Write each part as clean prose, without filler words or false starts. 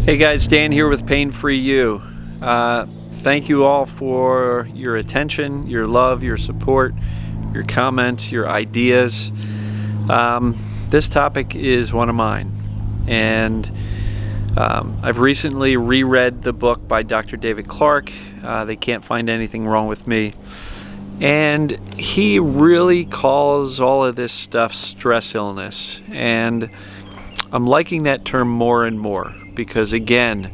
Hey guys, Dan here with Pain Free You. Thank you all for your attention, your love, your support, your comments, your ideas. This topic is one of mine, and I've recently reread the book by Dr. David Clark, They Can't Find Anything Wrong with Me, and he really calls all of this stuff stress illness, and I'm liking that term more and more because, again,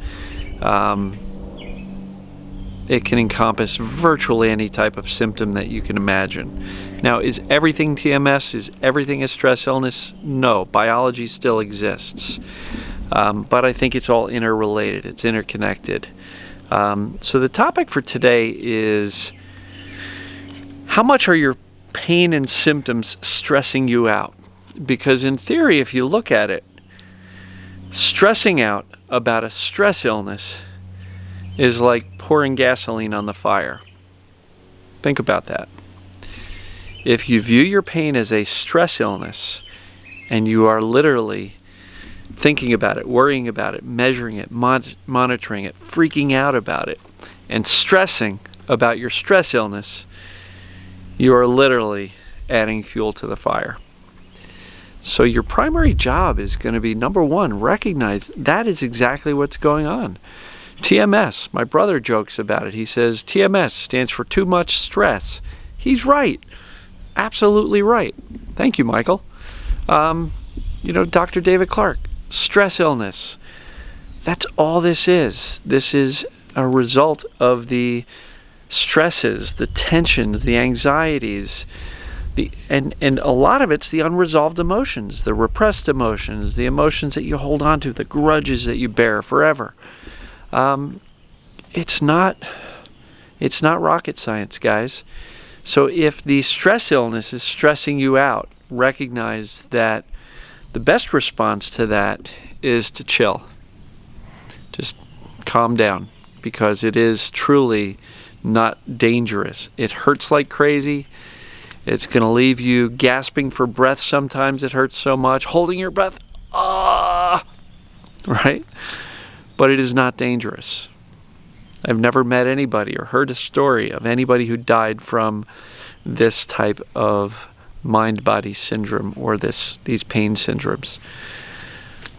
it can encompass virtually any type of symptom that you can imagine. Now, is everything TMS? Is everything a stress illness? No, biology still exists. But I think it's all interrelated, it's interconnected. So the topic for today is, how much are your pain and symptoms stressing you out? Because in theory, if you look at it, stressing out about a stress illness is like pouring gasoline on the fire. Think about that. If you view your pain as a stress illness and you are literally thinking about it, worrying about it, measuring it, monitoring it, freaking out about it, and stressing about your stress illness, you are literally adding fuel to the fire. So your primary job is going to be, number one, recognize that is exactly what's going on. TMS, my brother jokes about it. He says TMS stands for too much stress. He's right. Absolutely right. Thank you, Michael. Dr. David Clark, stress illness. That's all this is. This is a result of the stresses, the tensions, the anxieties, and a lot of it's the unresolved emotions, the repressed emotions, the emotions that you hold on to, the grudges that you bear forever. It's not rocket science, guys. So if the stress illness is stressing you out, recognize that the best response to that is to chill. Just calm down, because it is truly not dangerous. It hurts like crazy. It's going to leave you gasping for breath. Sometimes it hurts so much, holding your breath, right? But it is not dangerous. I've never met anybody or heard a story of anybody who died from this type of mind-body syndrome or these pain syndromes.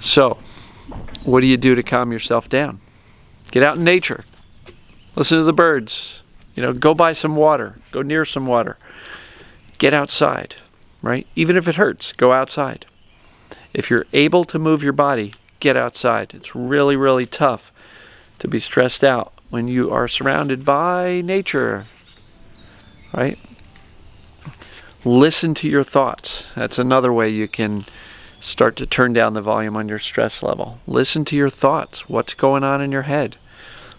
So, what do you do to calm yourself down? Get out in nature. Listen to the birds. Go buy some water. Go near some water. Get outside, right? Even if it hurts, go outside. If you're able to move your body, get outside. It's really, really tough to be stressed out when you are surrounded by nature, right? Listen to your thoughts. That's another way you can start to turn down the volume on your stress level. Listen to your thoughts. What's going on in your head?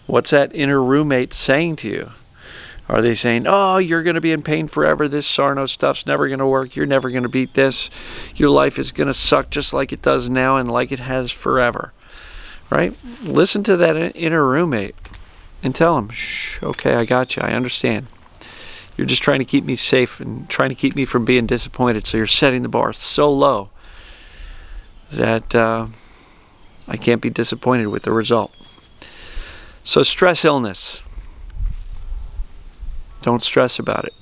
What's that inner roommate saying to you? Are they saying, oh, you're going to be in pain forever, this Sarno stuff's never going to work, you're never going to beat this, your life is going to suck just like it does now and like it has forever, right? Listen to that inner roommate and tell him, shh, okay, I got you, I understand. You're just trying to keep me safe and trying to keep me from being disappointed, so you're setting the bar so low that I can't be disappointed with the result. So stress illness. Don't stress about it.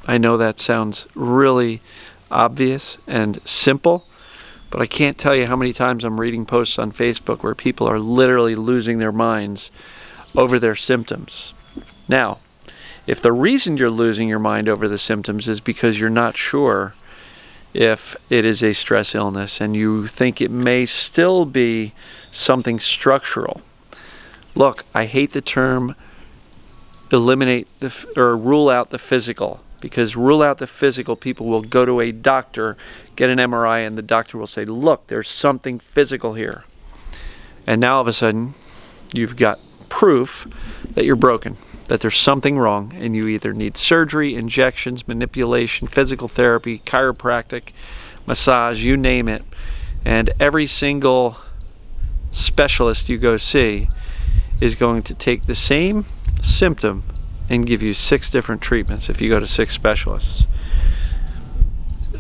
I know that sounds really obvious and simple, but I can't tell you how many times I'm reading posts on Facebook where people are literally losing their minds over their symptoms. Now, if the reason you're losing your mind over the symptoms is because you're not sure if it is a stress illness and you think it may still be something structural. Look, I hate the term eliminate or rule out the physical, because rule out the physical, people will go to a doctor, get an MRI, and the doctor will say, look, there's something physical here. And now all of a sudden, you've got proof that you're broken, that there's something wrong, and you either need surgery, injections, manipulation, physical therapy, chiropractic, massage, you name it. And every single specialist you go see is going to take the same symptom and give you 6 different treatments if you go to 6 specialists.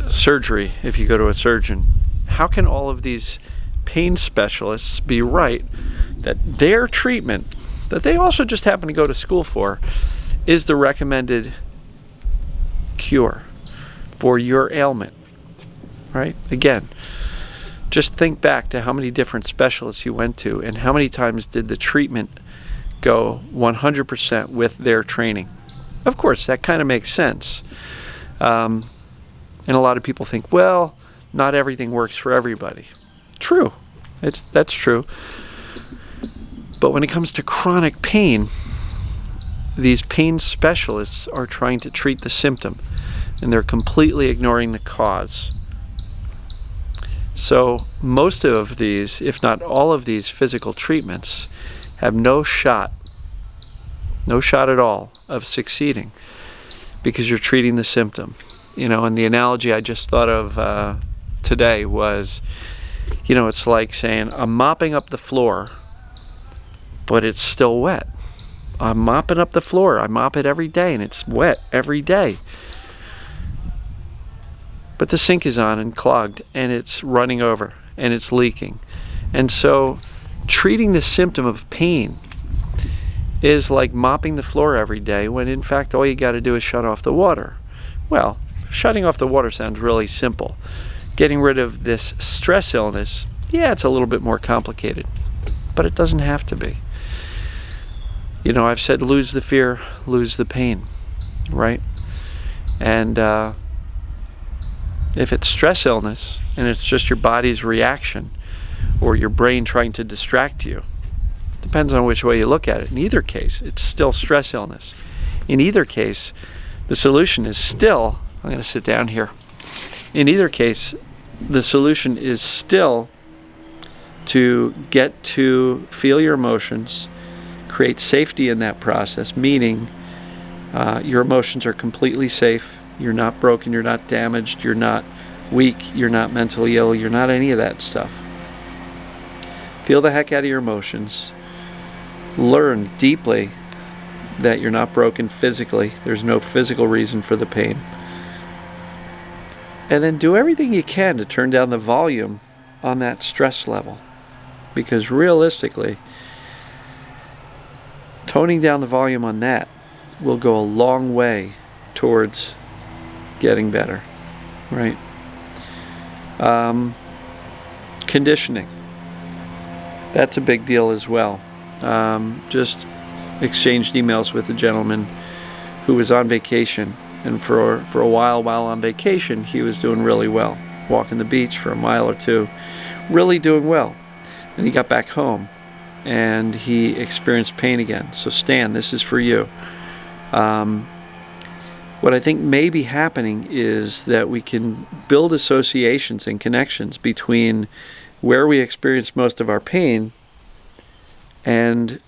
Surgery if you go to a surgeon. How can all of these pain specialists be right that their treatment, that they also just happen to go to school for, is the recommended cure for your ailment, right? Again, just think back to how many different specialists you went to and how many times did the treatment go 100% with their training. Of course, that kind of makes sense. And a lot of people think, well, not everything works for everybody. True, that's true. But when it comes to chronic pain, these pain specialists are trying to treat the symptom, and they're completely ignoring the cause. So most of these, if not all of these physical treatments, have no shot at all of succeeding, because you're treating the symptom. And the analogy I just thought of today was, it's like saying, I'm mopping up the floor, but it's still wet. I'm mopping up the floor. I mop it every day, and it's wet every day. But the sink is on and clogged, and it's running over, and it's leaking. And so treating the symptom of pain is like mopping the floor every day, when in fact all you got to do is shut off the water. Well, shutting off the water sounds really simple. Getting rid of this stress illness, yeah, it's a little bit more complicated, but it doesn't have to be. I've said lose the fear, lose the pain, right? And if it's stress illness and it's just your body's reaction or your brain trying to distract you, depends on which way you look at it. In either case, it's still stress illness. In either case, the solution is still, I'm going to sit down here. In either case, the solution is still to get to feel your emotions, create safety in that process, meaning your emotions are completely safe. You're not broken, you're not damaged, you're not weak, you're not mentally ill, you're not any of that stuff. Feel the heck out of your emotions. Learn deeply that you're not broken physically. There's no physical reason for the pain. And then do everything you can to turn down the volume on that stress level. Because realistically, toning down the volume on that will go a long way towards getting better, right? Conditioning. That's a big deal as well. Just exchanged emails with a gentleman who was on vacation, and for a while on vacation he was doing really well, walking the beach for a mile or two, really doing well. Then he got back home and he experienced pain again. So Stan, this is for you. What I think may be happening is that we can build associations and connections between where we experience most of our pain and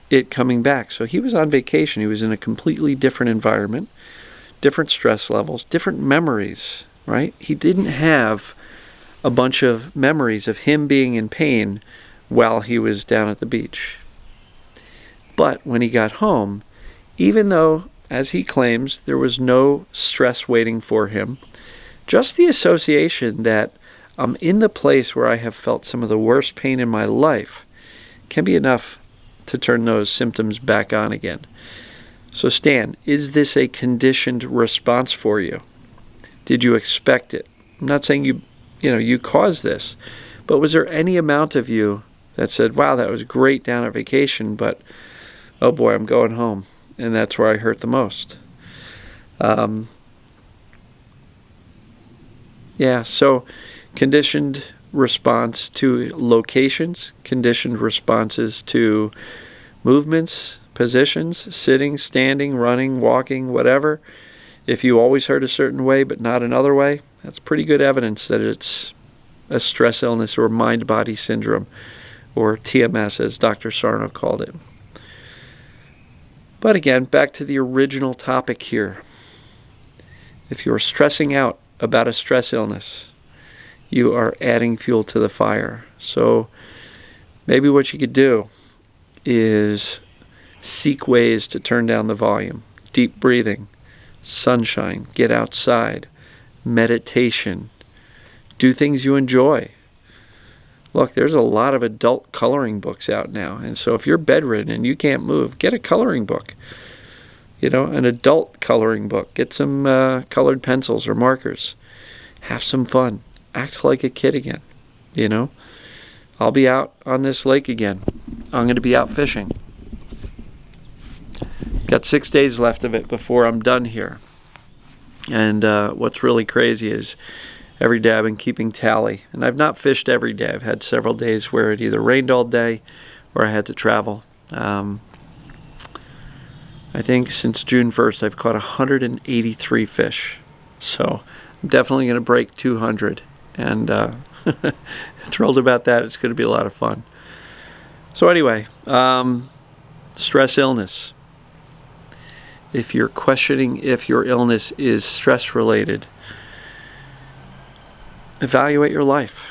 it coming back. So he was on vacation. He was in a completely different environment, different stress levels, different memories, right? He didn't have a bunch of memories of him being in pain while he was down at the beach. But when he got home, even though, as he claims, there was no stress waiting for him, just the association that I'm in the place where I have felt some of the worst pain in my life can be enough to turn those symptoms back on again. So Stan, is this a conditioned response for you? Did you expect it? I'm not saying you caused this, but was there any amount of you that said, wow, that was great down at vacation, but oh boy, I'm going home, and that's where I hurt the most? So conditioned response to locations, conditioned responses to movements, positions, sitting, standing, running, walking, whatever. If you always hurt a certain way but not another way, that's pretty good evidence that it's a stress illness or mind-body syndrome, or TMS as Dr. Sarno called it. But again, back to the original topic here. If you're stressing out about a stress illness, you are adding fuel to the fire. So maybe what you could do is seek ways to turn down the volume. Deep breathing, sunshine, get outside, meditation, do things you enjoy. Look, there's a lot of adult coloring books out now. And so if you're bedridden and you can't move, get a coloring book. You know, an adult coloring book. Get some colored pencils or markers. Have some fun. Act like a kid again. You know, I'll be out on this lake again. I'm going to be out fishing. Got 6 days left of it before I'm done here. And what's really crazy is every day I've been keeping tally. And I've not fished every day. I've had several days where it either rained all day or I had to travel. I think since June 1st I've caught 183 fish. So I'm definitely going to break 200. And thrilled about that. It's going to be a lot of fun. So anyway, stress illness. If you're questioning if your illness is stress related, evaluate your life.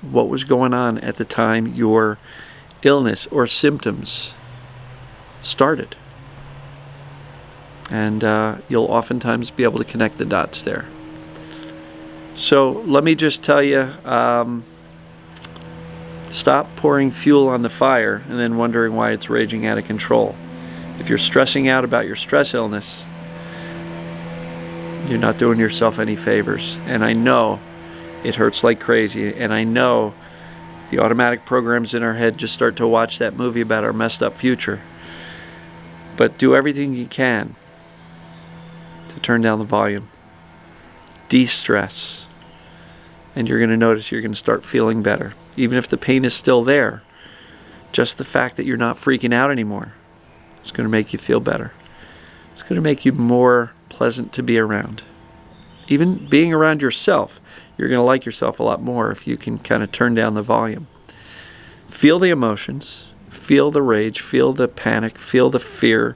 What was going on at the time your illness or symptoms started? And you'll oftentimes be able to connect the dots there. So let me just tell you, stop pouring fuel on the fire and then wondering why it's raging out of control. If you're stressing out about your stress illness, you're not doing yourself any favors. And I know it hurts like crazy. And I know the automatic programs in our head just start to watch that movie about our messed up future. But do everything you can to turn down the volume. De-stress. And you're going to notice you're going to start feeling better. Even if the pain is still there, just the fact that you're not freaking out anymore, it's going to make you feel better. It's going to make you more pleasant to be around. Even being around yourself, you're going to like yourself a lot more if you can kind of turn down the volume. Feel the emotions, feel the rage, feel the panic, feel the fear,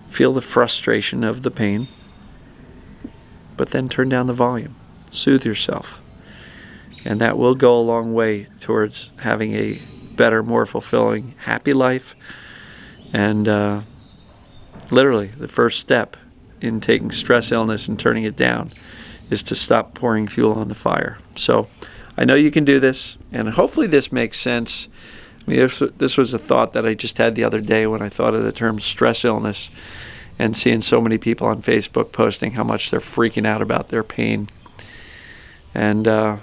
feel the frustration of the pain, but then turn down the volume. Soothe yourself. And that will go a long way towards having a better, more fulfilling, happy life. And literally, the first step in taking stress illness and turning it down is to stop pouring fuel on the fire. So I know you can do this, and hopefully this makes sense. I mean, this was a thought that I just had the other day when I thought of the term stress illness and seeing so many people on Facebook posting how much they're freaking out about their pain. And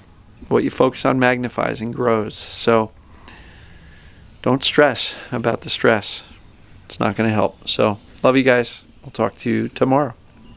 what you focus on magnifies and grows. So don't stress about the stress. It's not going to help. So love you guys. I'll talk to you tomorrow.